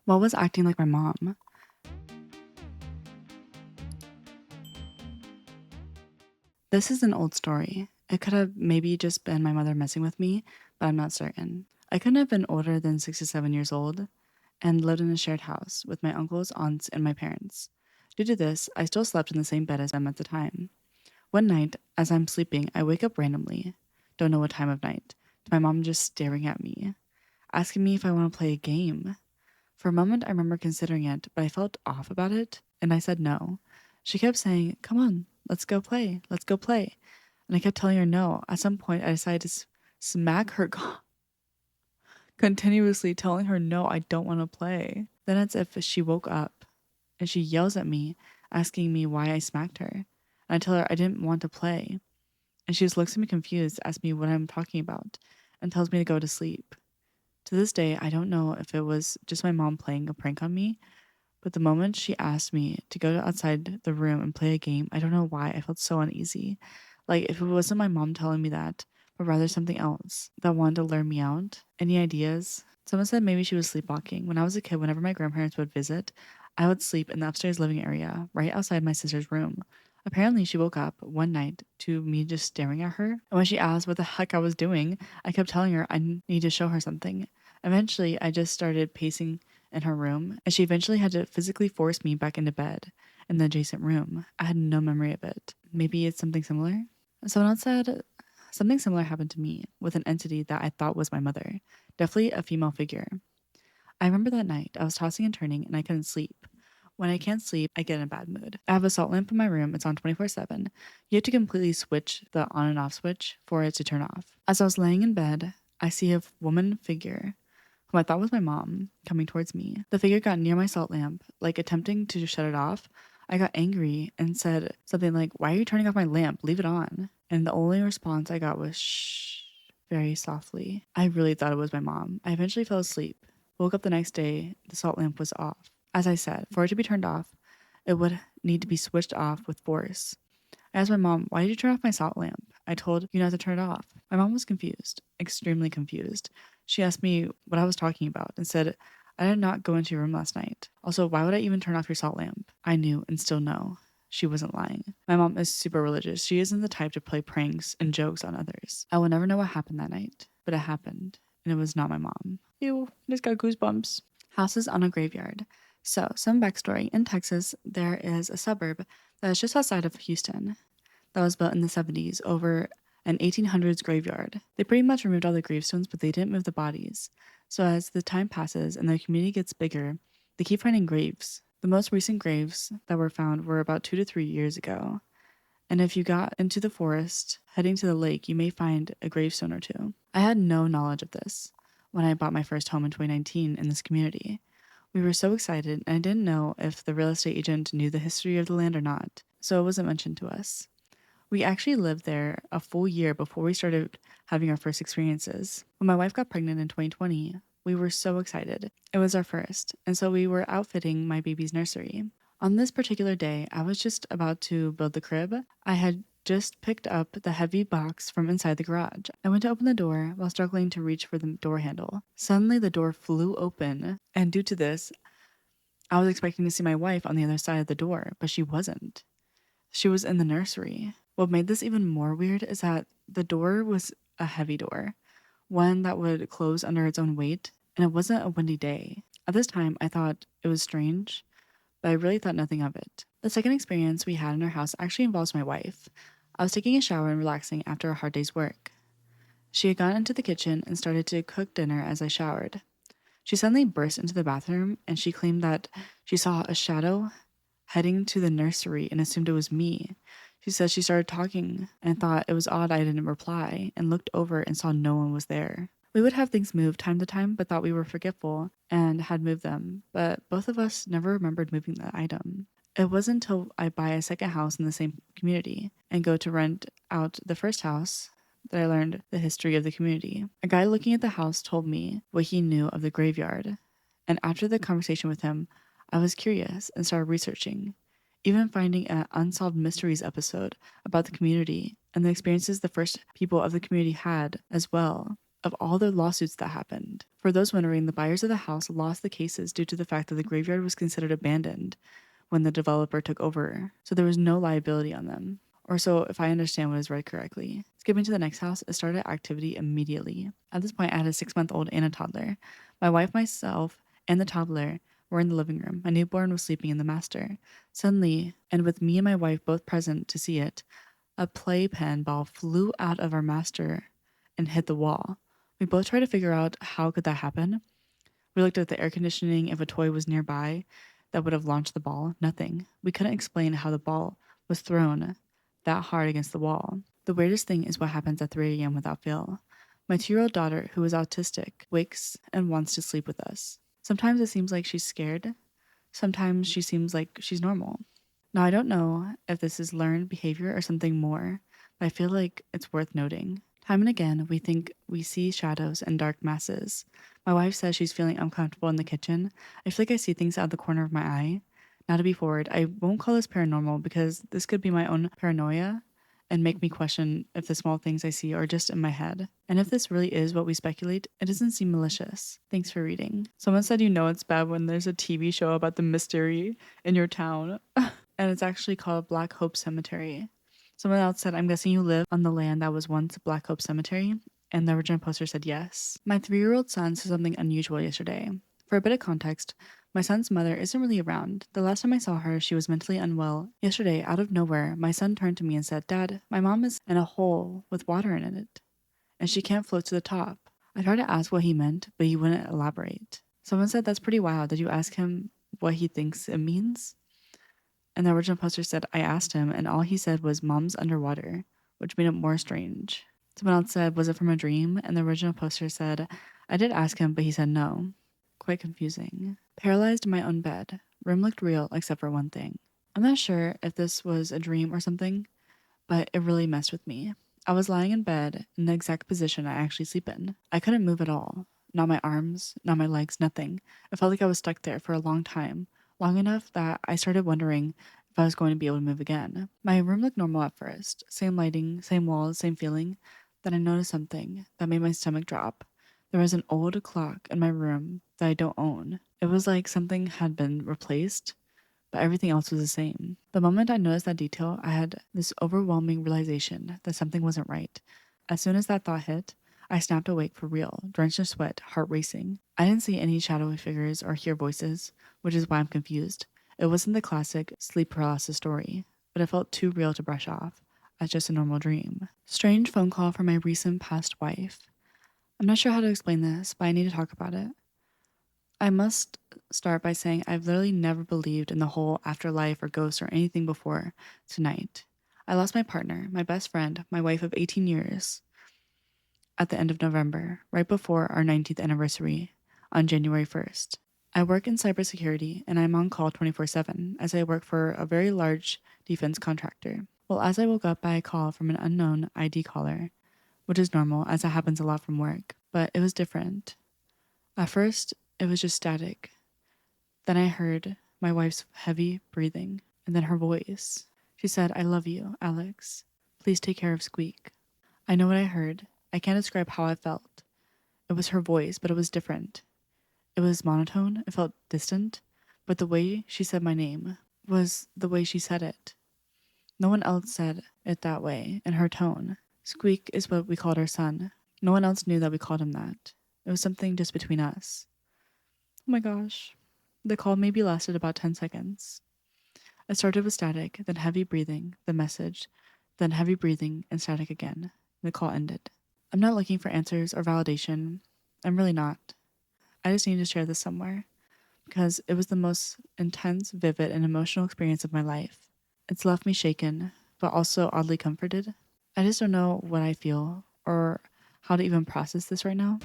What was acting like my mom? This is an old story. It could have maybe just been my mother messing with me, but I'm not certain. I couldn't have been older than 67 years old and lived in a shared house with my uncles, aunts, and my parents. Due to this, I still slept in the same bed as them at the time. One night, as I'm sleeping, I wake up randomly, don't know what time of night, to my mom just staring at me, asking me if I want to play a game. For a moment, I remember considering it, but I felt off about it, and I said no. She kept saying, "Come on, let's go play, let's go play." And I kept telling her no. At some point, I decided to smack her continuously, telling her no, I don't want to play. Then it's if she woke up and she yells at me, asking me why I smacked her. And I tell her I didn't want to play. And she just looks at me confused, asks me what I'm talking about, and tells me to go to sleep. To this day, I don't know if it was just my mom playing a prank on me, but the moment she asked me to go outside the room and play a game, I don't know why I felt so uneasy. Like if it wasn't my mom telling me that, but rather something else that wanted to lure me out. Any ideas? Someone said maybe she was sleepwalking. When I was a kid, whenever my grandparents would visit, I would sleep in the upstairs living area, right outside my sister's room. Apparently, she woke up one night to me just staring at her. And when she asked what the heck I was doing, I kept telling her I need to show her something. Eventually, I just started pacing in her room, and she eventually had to physically force me back into bed in the adjacent room. I had no memory of it. Maybe it's something similar? Someone else said something similar happened to me with an entity that I thought was my mother, definitely a female figure. I remember that night I was tossing and turning and I couldn't sleep. When I can't sleep, I get in a bad mood. I have a salt lamp in my room, it's on 24/7. You have to completely switch the on and off switch for it to turn off. As I was laying in bed, I see a woman figure whom I thought was my mom, coming towards me. The figure got near my salt lamp, like attempting to shut it off. I got angry and said something like, "Why are you turning off my lamp? Leave it on." And the only response I got was shh, very softly. I really thought it was my mom. I eventually fell asleep. Woke up the next day, the salt lamp was off. As I said, for it to be turned off, it would need to be switched off with force. I asked my mom, "Why did you turn off my salt lamp? I told you not to turn it off." My mom was confused, extremely confused. She asked me what I was talking about and said, "I did not go into your room last night. Also, why would I even turn off your salt lamp?" I knew and still know she wasn't lying. My mom is super religious. She isn't the type to play pranks and jokes on others. I will never know what happened that night, but it happened, and it was not my mom. Ew, I just got goosebumps. Houses on a graveyard. So, some backstory. In Texas, there is a suburb that is just outside of Houston that was built in the 70s over an 1800s graveyard. They pretty much removed all the gravestones, but they didn't move the bodies. So as the time passes and the community gets bigger, they keep finding graves. The most recent graves that were found were about 2 to 3 years ago. And if you got into the forest, heading to the lake, you may find a gravestone or two. I had no knowledge of this when I bought my first home in 2019 in this community. We were so excited, and I didn't know if the real estate agent knew the history of the land or not, so it wasn't mentioned to us. We actually lived there a full year before we started having our first experiences. When my wife got pregnant in 2020, we were so excited. It was our first, and so we were outfitting my baby's nursery. On this particular day, I was just about to build the crib. I had just picked up the heavy box from inside the garage. I went to open the door while struggling to reach for the door handle. Suddenly, the door flew open, and due to this, I was expecting to see my wife on the other side of the door, but she wasn't. She was in the nursery. What made this even more weird is that the door was a heavy door, one that would close under its own weight, and it wasn't a windy day. At this time, I thought it was strange, but I really thought nothing of it. The second experience we had in our house actually involves my wife. I was taking a shower and relaxing after a hard day's work. She had gone into the kitchen and started to cook dinner as I showered. She suddenly burst into the bathroom and she claimed that she saw a shadow heading to the nursery and assumed it was me. She said she started talking and thought it was odd I didn't reply and looked over and saw no one was there. We would have things moved time to time but thought we were forgetful and had moved them, but both of us never remembered moving the item. It wasn't until I buy a second house in the same community and go to rent out the first house that I learned the history of the community. A guy looking at the house told me what he knew of the graveyard, and after the conversation with him, I was curious and started researching, even finding an Unsolved Mysteries episode about the community and the experiences the first people of the community had as well. of all the lawsuits that happened. For those wondering, the buyers of the house lost the cases due to the fact that the graveyard was considered abandoned when the developer took over, so there was no liability on them. Or so, if I understand what is read correctly. Skipping to the next house, it started activity immediately. At this point, I had a 6-month-old and a toddler. My wife, myself, and the toddler were in the living room. My newborn was sleeping in the master. Suddenly, and with me and my wife both present to see it, a playpen ball flew out of our master and hit the wall. We both tried to figure out how could that happen. We looked at the air conditioning if a toy was nearby that would have launched the ball. Nothing. We couldn't explain how the ball was thrown that hard against the wall. The weirdest thing is what happens at 3 a.m. without fail. My 2-year-old daughter, who is autistic, wakes and wants to sleep with us. Sometimes it seems like she's scared. Sometimes she seems like she's normal. Now, I don't know if this is learned behavior or something more, but I feel like it's worth noting. Time and again, we think we see shadows and dark masses. My wife says she's feeling uncomfortable in the kitchen. I feel like I see things out of the corner of my eye. Now, to be forward, I won't call this paranormal because this could be my own paranoia and make me question if the small things I see are just in my head. And if this really is what we speculate, it doesn't seem malicious. Thanks for reading. Someone said you know it's bad when there's a TV show about the mystery in your town. And it's actually called Black Hope Cemetery. Someone else said, I'm guessing you live on the land that was once Black Hope Cemetery? And the original poster said yes. My 3-year-old son saw something unusual yesterday. For a bit of context, my son's mother isn't really around. The last time I saw her, she was mentally unwell. Yesterday, out of nowhere, my son turned to me and said, Dad, my mom is in a hole with water in it, and she can't float to the top. I tried to ask what he meant, but he wouldn't elaborate. Someone said, that's pretty wild. Did you ask him what he thinks it means? And the original poster said, I asked him, and all he said was, Mom's underwater, which made it more strange. Someone else said, was it from a dream? And the original poster said, I did ask him, but he said no. Quite confusing. Paralyzed in my own bed. Room looked real, except for one thing. I'm not sure if this was a dream or something, but it really messed with me. I was lying in bed in the exact position I actually sleep in. I couldn't move at all. Not my arms, not my legs, nothing. It felt like I was stuck there for a long time. Long enough that I started wondering if I was going to be able to move again. My room looked normal at first. Same lighting, same walls, same feeling. Then I noticed something that made my stomach drop. There was an old clock in my room that I don't own. It was like something had been replaced, but everything else was the same. The moment I noticed that detail, I had this overwhelming realization that something wasn't right. As soon as that thought hit, I snapped awake for real, drenched in sweat, heart racing. I didn't see any shadowy figures or hear voices, which is why I'm confused. It wasn't the classic sleep paralysis story, but it felt too real to brush off as just a normal dream. Strange phone call from my recent past wife. I'm not sure how to explain this, but I need to talk about it. I must start by saying I've literally never believed in the whole afterlife or ghosts or anything before tonight. I lost my partner, my best friend, my wife of 18 years, at the end of November, right before our 19th anniversary, on January 1st. I work in cybersecurity and I'm on call 24/7 as I work for a very large defense contractor. Well, as I woke up by a call from an unknown ID caller, which is normal as it happens a lot from work, but it was different. At first, it was just static. Then I heard my wife's heavy breathing and then her voice. She said, I love you, Alex. Please take care of Squeak. I know what I heard. I can't describe how I felt. It was her voice, but it was different. It was monotone, it felt distant, but the way she said my name was the way she said it. No one else said it that way, in her tone. Squeak is what we called our son. No one else knew that we called him that. It was something just between us. Oh my gosh. The call maybe lasted about 10 seconds. It started with static, then heavy breathing, the message, then heavy breathing and static again. The call ended. I'm not looking for answers or validation. I'm really not. I just need to share this somewhere because it was the most intense, vivid, and emotional experience of my life. It's left me shaken, but also oddly comforted. I just don't know what I feel or how to even process this right now.